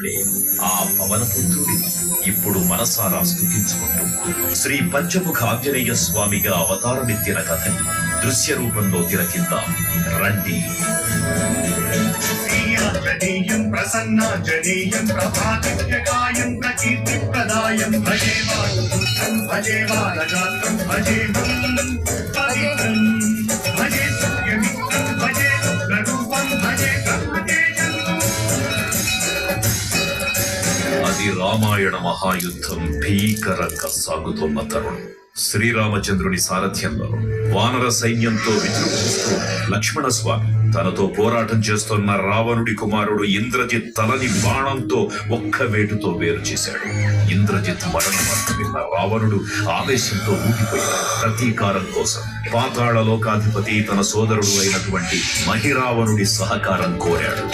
ఉన్నాడే ఆ పవనపుత్రుడిని ఇప్పుడు మనసారా స్తుతించుకుంటూ శ్రీ పంచముఖ ఆంజనేయ స్వామిగా అవతారమెత్తిన కథని దృశ్య రూపంలో తిలకిద్దాం రండి. ప్రసన్నాంజనేయం ప్రభాతజ్ఞాయం ప్రకీర్తిప్రదాయం భజే వాయుపుత్రం భజే వారగాత్రం భజే పవిత్రం భజే సత్యమిత్రం భజే రూపం భజే బ్రహ్మతేజం. అది రామాయణ మహాయుద్ధం భీకరంగా సాగుతున్న తరుణం. శ్రీరామచంద్రుని సారథ్యంలో వానర సైన్యంతో విజృంభిస్తూ లక్ష్మణ స్వామి తనతో పోరాటం చేస్తున్న రావణుడి కుమారుడు ఇంద్రజిత్ తలని బాణంతో ఒక్క వేటుతో వేరు చేశాడు. ఇంద్రజిత్ మరణం విన్న రావణుడు ఆవేశంతో ఊగిపోయాడు. ప్రతీకారం కోసం పాతాళ లోకాధిపతి తన సోదరుడు అయినటువంటి మహిరావణుడి సహకారం కోరాడు.